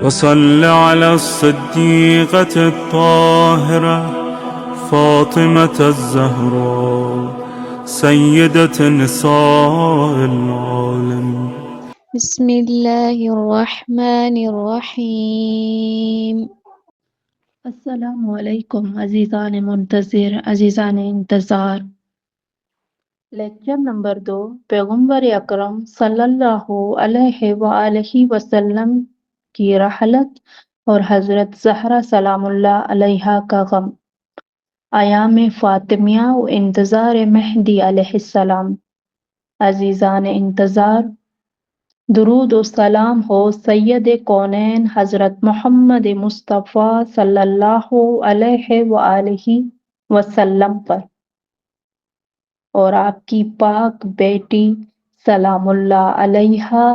وصل على الصديقة الطاهرة فاطمة الزهراء سيدة نساء العالمين. بسم الله الرحمن الرحیم۔ السلام علیکم عزیزان منتظر، عزیزان انتظار۔ لیکچر نمبر 2، پیغمبر اکرم صلی اللہ علیہ وآلہ وسلم کی رحلت اور حضرت زہرا سلام اللہ علیہا کا غم، ایام فاطمیہ و انتظار مہدی علیہ السلام۔ عزیزان انتظار، درود و سلام ہو سید کونین حضرت محمد مصطفیٰ صلی اللہ علیہ وآلہ وسلم پر، اور آپ کی پاک بیٹی سلام اللہ علیہا،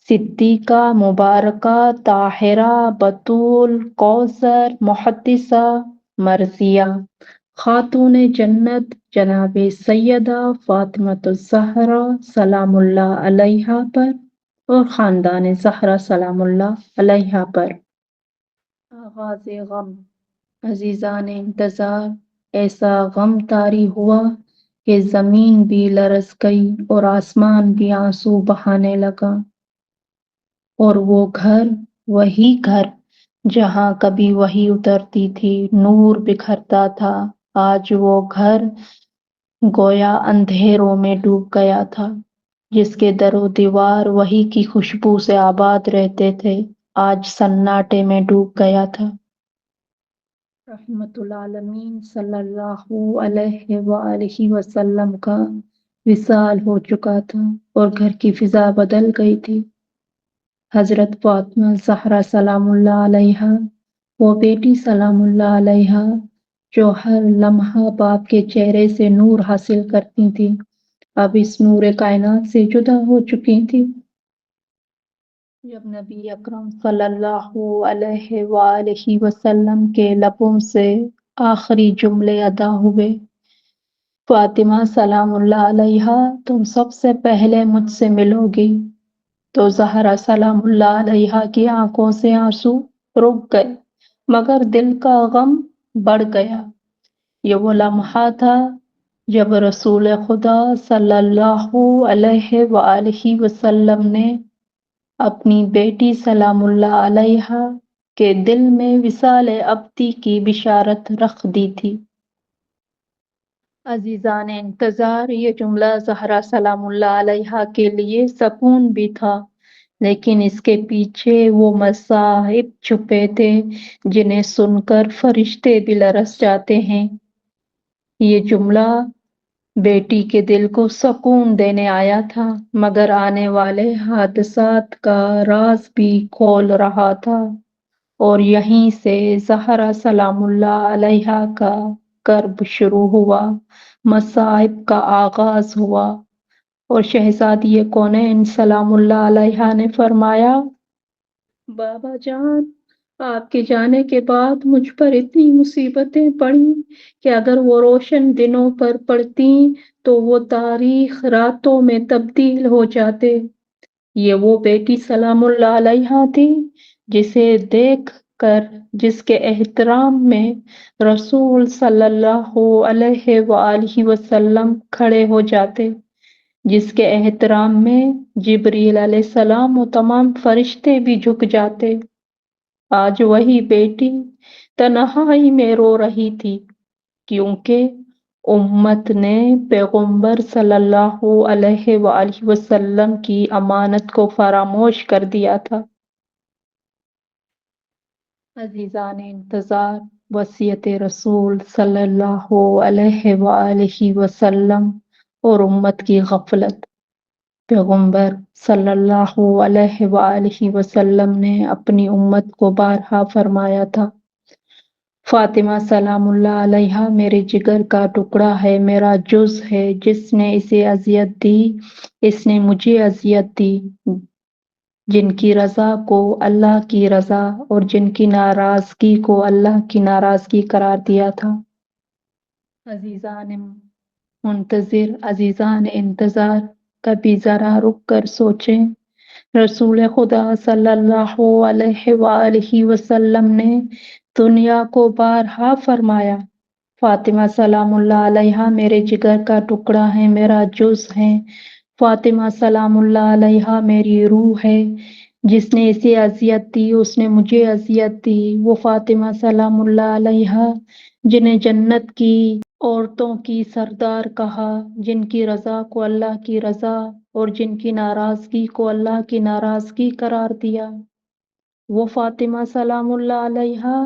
صدیقہ مبارکہ طاہرہ بطول کوثر محدثہ مرضیہ خاتون جنت جناب سیدہ فاطمۃ الزہرا سلام اللہ علیہا پر اور خاندان زہرا سلام اللہ علیہا پر۔ آغاز غم۔ عزیزان انتظار، ایسا غم طاری ہوا کہ زمین بھی لرز گئی اور آسمان بھی آنسو بہانے لگا، اور وہ گھر، وہی گھر جہاں کبھی وحی اترتی تھی، نور بکھرتا تھا، آج وہ گھر گویا اندھیروں میں ڈوب گیا تھا۔ جس کے در و دیوار وحی کی خوشبو سے آباد رہتے تھے، آج سناٹے میں ڈوب گیا تھا۔ رحمت العالمین صلی اللہ علیہ وآلہ وسلم کا وصال ہو چکا تھا اور گھر کی فضا بدل گئی تھی۔ حضرت فاطمہ زہرا سلام اللہ علیہا، وہ بیٹی سلام اللہ علیہا جو ہر لمحہ باپ کے چہرے سے نور حاصل کرتی تھی، اب اس نور کائنات سے جدا ہو چکی تھی۔ جب نبی اکرم صلی اللہ علیہ وآلہ وسلم کے لبوں سے آخری جملے ادا ہوئے، فاطمہ سلام اللہ علیہا تم سب سے پہلے مجھ سے ملو گی، تو زہرا سلام اللہ علیہا کی آنکھوں سے آنسو رک گئے، مگر دل کا غم بڑھ گیا۔ یہ وہ لمحہ تھا جب رسول خدا صلی اللہ علیہ وآلہ وسلم نے اپنی بیٹی سلام اللہ علیہا کے دل میں وصال ابدی کی بشارت رکھ دی تھی۔ عزیزان انتظار، یہ جملہ زہرا سلام اللہ علیہا کے لیے سکون بھی تھا، لیکن اس کے پیچھے وہ مصائب چھپے تھے جنہیں سن کر فرشتے بھی لرز جاتے ہیں۔ یہ جملہ بیٹی کے دل کو سکون دینے آیا تھا، مگر آنے والے حادثات کا راز بھی کھول رہا تھا، اور یہیں سے زہرا سلام اللہ علیہا کا کرب شروع ہوا، مصائب کا آغاز ہوا، اور شہزادی کونین سلام اللہ علیہا نے فرمایا، بابا جان، آپ کے جانے کے بعد مجھ پر اتنی مصیبتیں پڑیں کہ اگر وہ روشن دنوں پر پڑتی تو وہ تاریخ راتوں میں تبدیل ہو جاتے۔ یہ وہ بیٹی سلام اللہ علیہا تھی جسے دیکھ کر، جس کے احترام میں رسول صلی اللہ علیہ وآلہ وسلم کھڑے ہو جاتے، جس کے احترام میں جبریل علیہ السلام و تمام فرشتے بھی جھک جاتے۔ آج وہی بیٹی تنہائی میں رو رہی تھی، کیونکہ امت نے پیغمبر صلی اللہ علیہ وآلہ وسلم کی امانت کو فراموش کر دیا تھا۔ عزیزان انتظار، وصیت رسول صلی اللہ علیہ وآلہ وسلم اور امت کی غفلت۔ پیغمبر صلی اللہ علیہ وآلہ وسلم نے اپنی امت کو بارہا فرمایا تھا، فاطمہ سلام اللہ علیہا میرے جگر کا ٹکڑا ہے، میرا جز ہے، جس نے اسے اذیت دی اس نے مجھے اذیت دی۔ جن کی رضا کو اللہ کی رضا اور جن کی ناراضگی کو اللہ کی ناراضگی قرار دیا تھا۔ عزیزان منتظر، عزیزان انتظار، کبھی ذرا رک کر سوچیں، رسول خدا صلی اللہ علیہ وآلہ وسلم نے دنیا کو بارہا فرمایا، فاطمہ سلام اللہ علیہا میرے جگر کا ٹکڑا ہے، میرا جز ہے۔ فاطمہ سلام اللہ علیہا میری روح ہے۔ جس نے اسے اذیت دی اس نے مجھے اذیت دی۔ وہ فاطمہ سلام اللہ علیہا جنہیں جنت کی عورتوں کی سردار کہا، جن کی رضا کو اللہ کی رضا اور جن کی ناراضگی کو اللہ کی ناراضگی قرار دیا۔ وہ فاطمہ سلام اللہ علیہا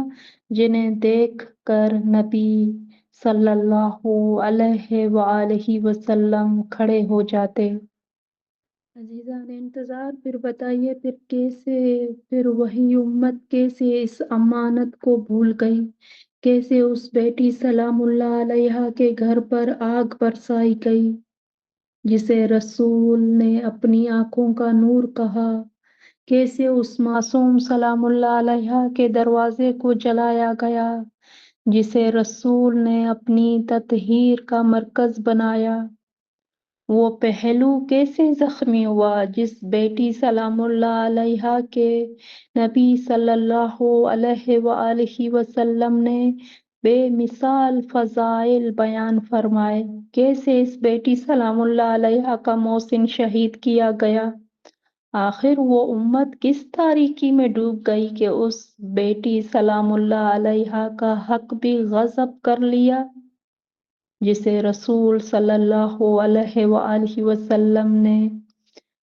جنہیں دیکھ کر نبی صلی اللہ علیہ وآلہ وسلم کھڑے ہو جاتے۔ عزیزان انتظار، پھر بتائیے پھر وہی امت کیسے اس امانت کو بھول گئی؟ کیسے اس بیٹی سلام اللہ علیہا کے گھر پر آگ برسائی گئی جسے رسول نے اپنی آنکھوں کا نور کہا؟ کیسے اس معصوم سلام اللہ علیہا کے دروازے کو جلایا گیا جسے رسول نے اپنی تطہیر کا مرکز بنایا؟ وہ پہلو کیسے زخمی ہوا جس بیٹی سلام اللہ علیہا کے نبی صلی اللہ علیہ وآلہ وسلم نے بے مثال فضائل بیان فرمائے؟ کیسے اس بیٹی سلام اللہ علیہا کا محسن شہید کیا گیا؟ آخر وہ امت کس تاریکی میں ڈوب گئی کہ اس بیٹی سلام اللہ علیہا کا حق بھی غصب کر لیا جسے رسول صلی اللہ علیہ وآلہ وسلم نے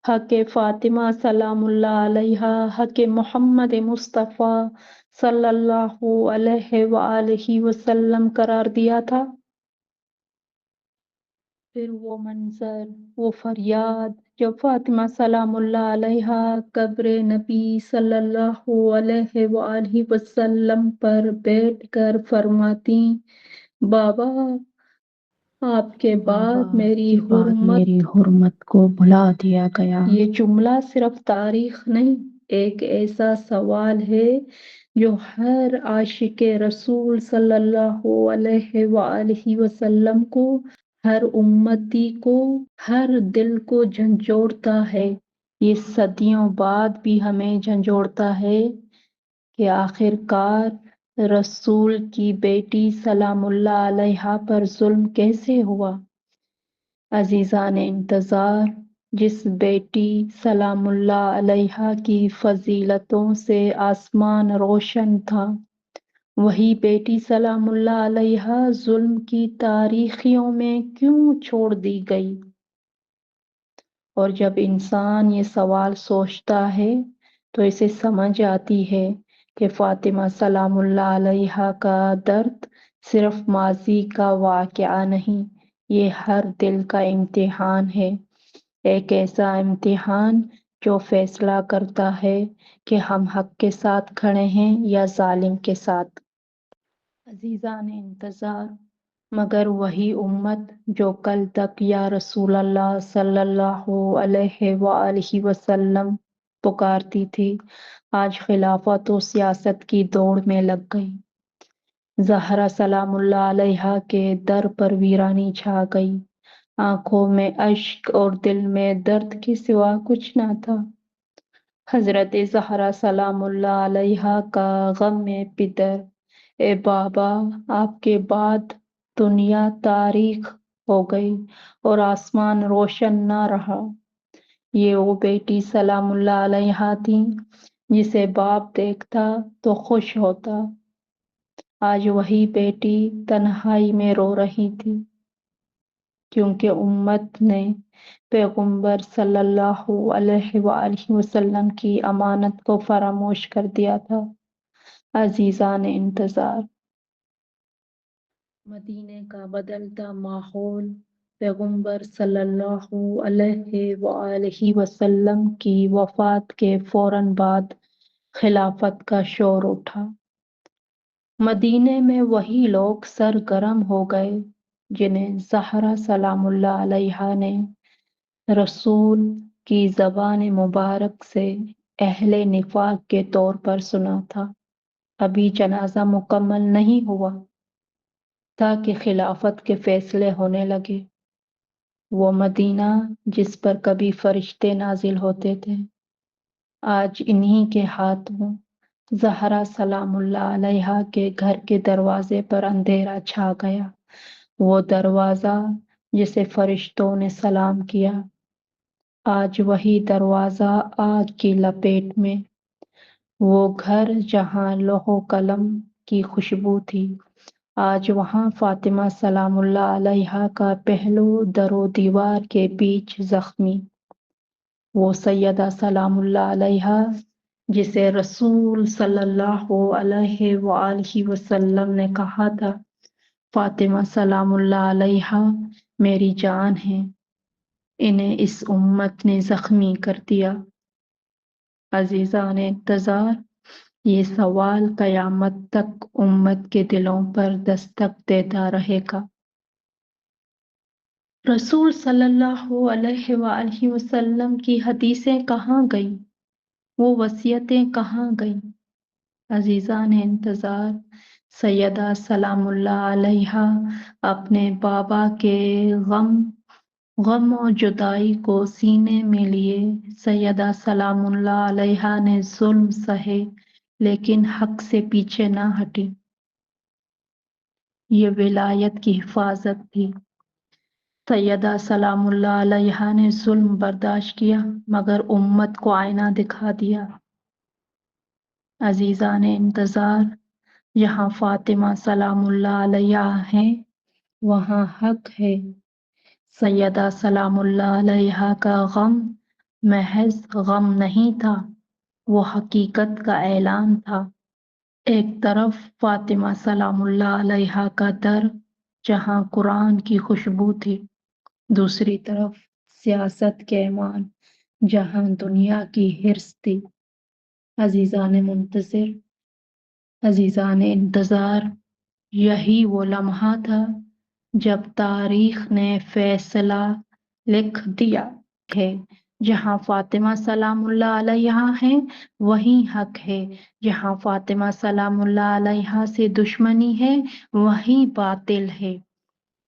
حق فاطمہ سلام اللہ علیہا، حق محمد مصطفیٰ صلی اللہ علیہ وآلہ وسلم قرار دیا تھا؟ پھر وہ منظر، وہ فریاد جب فاطمہ سلام اللہ علیہا قبر نبی صلی اللہ علیہ وآلہ وسلم پر بیٹھ کر فرماتی، بابا آپ کے بعد میری حرمت کو بھلا دیا گیا۔ یہ جملہ صرف تاریخ نہیں، ایک ایسا سوال ہے جو ہر عاشق رسول صلی اللہ علیہ وآلہ وسلم کو، ہر امتی کو، ہر دل کو جھنجھوڑتا ہے۔ یہ صدیوں بعد بھی ہمیں جھنجھوڑتا ہے کہ آخر کار رسول کی بیٹی سلام اللہ علیہا پر ظلم کیسے ہوا؟ عزیزان انتظار، جس بیٹی سلام اللہ علیہا کی فضیلتوں سے آسمان روشن تھا، وہی بیٹی سلام اللہ علیہا ظلم کی تاریخیوں میں کیوں چھوڑ دی گئی؟ اور جب انسان یہ سوال سوچتا ہے تو اسے سمجھ آتی ہے کہ فاطمہ سلام اللہ علیہا کا درد صرف ماضی کا واقعہ نہیں، یہ ہر دل کا امتحان ہے، ایک ایسا امتحان جو فیصلہ کرتا ہے کہ ہم حق کے ساتھ کھڑے ہیں یا ظالم کے ساتھ۔ عزیزان انتظار، مگر وہی امت جو کل تک یا رسول اللہ صلی اللہ علیہ وآلہ وسلم پکارتی تھی، آج خلافت و سیاست کی دوڑ میں لگ گئی۔ زہرا سلام اللہ علیہا کے در پر ویرانی چھا گئی، آنکھوں میں اشک اور دل میں درد کے سوا کچھ نہ تھا۔ حضرت زہرا سلام اللہ علیہا کا غم پدر، اے بابا آپ کے بعد دنیا تاریخ ہو گئی اور آسمان روشن نہ رہا۔ یہ وہ بیٹی سلام اللہ علیہا تھی جسے باپ دیکھتا تو خوش ہوتا۔ آج وہی بیٹی تنہائی میں رو رہی تھی کیونکہ امت نے پیغمبر صلی اللہ علیہ وآلہ وسلم کی امانت کو فراموش کر دیا تھا۔ عزیزان انتظار، مدینے کا بدلتا ماحول، پیغمبر صلی اللہ علیہ وآلہ وسلم کی وفات کے فوراً بعد خلافت کا شور اٹھا۔ مدینے میں وہی لوگ سرگرم ہو گئے جنہیں زہرا سلام اللہ علیہا نے رسول کی زبان مبارک سے اہل نفاق کے طور پر سنا تھا۔ ابھی جنازہ مکمل نہیں ہوا تھا کہ خلافت کے فیصلے ہونے لگے۔ وہ مدینہ جس پر کبھی فرشتے نازل ہوتے تھے، آج انہی کے ہاتھوں زہرا سلام اللہ علیہا کے گھر کے دروازے پر اندھیرا چھا گیا۔ وہ دروازہ جسے فرشتوں نے سلام کیا، آج وہی دروازہ آگ کی لپیٹ میں۔ وہ گھر جہاں لوح و قلم کی خوشبو تھی، آج وہاں فاطمہ سلام اللہ علیہا کا پہلو در و دیوار کے بیچ زخمی۔ وہ سیدہ سلام اللہ علیہا جسے رسول صلی اللہ علیہ وآلہ وسلم نے کہا تھا، فاطمہ سلام اللہ علیہا میری جان ہے، انہیں اس امت نے زخمی کر دیا۔ عزیزان انتظار، یہ سوال قیامت تک امت کے دلوں پر دستک دیتا رہے گا۔ رسول صلی اللہ علیہ وآلہ وسلم کی حدیثیں کہاں گئیں؟ وہ وصیتیں کہاں گئیں؟ عزیزان انتظار، سیدہ سلام اللہ علیہا اپنے بابا کے غم و جدائی کو سینے میں لیے سیدہ سلام اللہ علیہا نے ظلم سہے لیکن حق سے پیچھے نہ ہٹی۔ یہ ولایت کی حفاظت تھی۔ سیدہ سلام اللہ علیہا نے ظلم برداشت کیا مگر امت کو آئینہ دکھا دیا۔ عزیزان انتظار، جہاں فاطمہ سلام اللہ علیہا ہیں وہاں حق ہے۔ سیدہ سلام اللہ علیہا کا غم محض غم نہیں تھا، وہ حقیقت کا اعلان تھا۔ ایک طرف فاطمہ سلام اللہ علیہا کا در جہاں قرآن کی خوشبو تھی، دوسری طرف سیاست کے ایمان جہاں دنیا کی حرص تھی۔ عزیزان منتظر، عزیزان انتظار، یہی وہ لمحہ تھا جب تاریخ نے فیصلہ لکھ دیا ہے، جہاں فاطمہ سلام اللہ علیہا ہیں وہیں حق ہے، جہاں فاطمہ سلام اللہ علیہا سے دشمنی ہے وہیں باطل ہے۔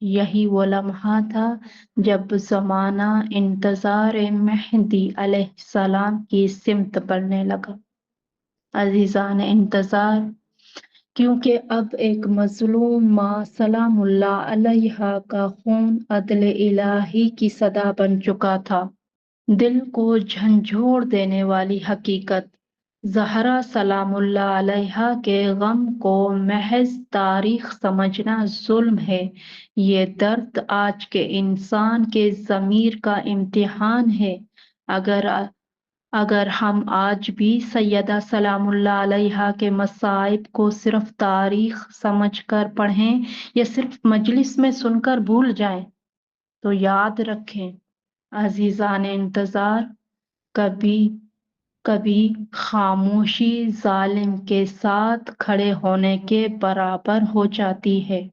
یہی وہ لمحہ تھا جب زمانہ انتظار مہدی علیہ السلام کی سمت بڑھنے لگا۔ عزیزان انتظار، کیونکہ اب ایک مظلوم ماں سلام اللہ علیہا کا خون عدل الہی کی صدا بن چکا تھا، دل کو جھنجھوڑ دینے والی حقیقت، زہرا سلام اللہ علیہا کے غم کو محض تاریخ سمجھنا ظلم ہے۔ یہ درد آج کے انسان کے ضمیر کا امتحان ہے۔ اگر ہم آج بھی سیدہ سلام اللہ علیہا کے مصائب کو صرف تاریخ سمجھ کر پڑھیں یا صرف مجلس میں سن کر بھول جائیں تو یاد رکھیں عزیزان انتظار، کبھی خاموشی ظالم کے ساتھ کھڑے ہونے کے برابر ہو جاتی ہے۔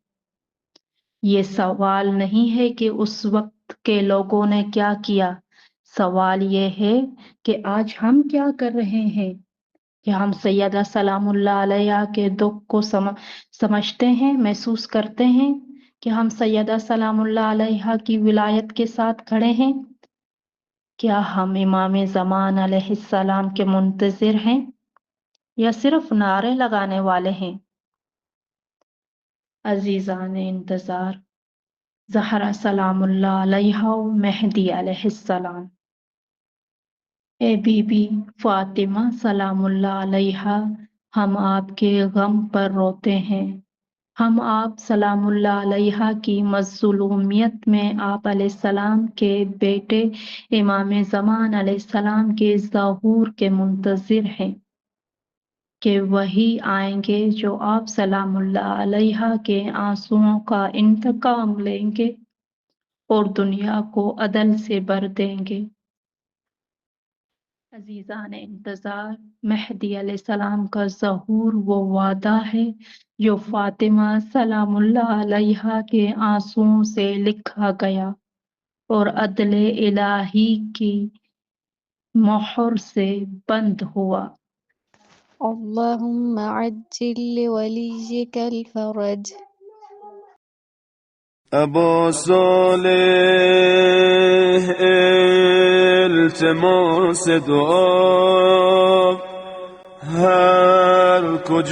یہ سوال نہیں ہے کہ اس وقت کے لوگوں نے کیا کیا، سوال یہ ہے کہ آج ہم کیا کر رہے ہیں۔ کیا ہم سیدہ سلام اللہ علیہا کے دکھ کو سمجھتے ہیں، محسوس کرتے ہیں؟ کیا ہم سیدہ سلام اللہ علیہا کی ولایت کے ساتھ کھڑے ہیں؟ کیا ہم امام زمان علیہ السلام کے منتظر ہیں یا صرف نعرے لگانے والے ہیں؟ عزیزان انتظار، زہرا سلام اللہ علیہا و مہدی علیہ السلام۔ اے بی بی فاطمہ سلام اللہ علیہا، ہم آپ کے غم پر روتے ہیں۔ ہم آپ سلام اللہ علیہا کی مظلومیت میں آپ علیہ السلام کے بیٹے امام زمان علیہ السلام کے ظہور کے منتظر ہیں کہ وہی آئیں گے جو آپ سلام اللہ علیہا کے آنسوؤں کا انتقام لیں گے اور دنیا کو عدل سے بھر دیں گے۔ عزیزان انتظار، مہدی علیہ السلام کا ظہور وہ وعدہ ہے جو فاطمہ سلام اللہ علیہا کے آنسوؤں سے لکھا گیا اور عدل الہی کی مہر سے بند ہوا۔ اللهم عجل لوليك الفرج. ابو صالح التماس دعا هر کجا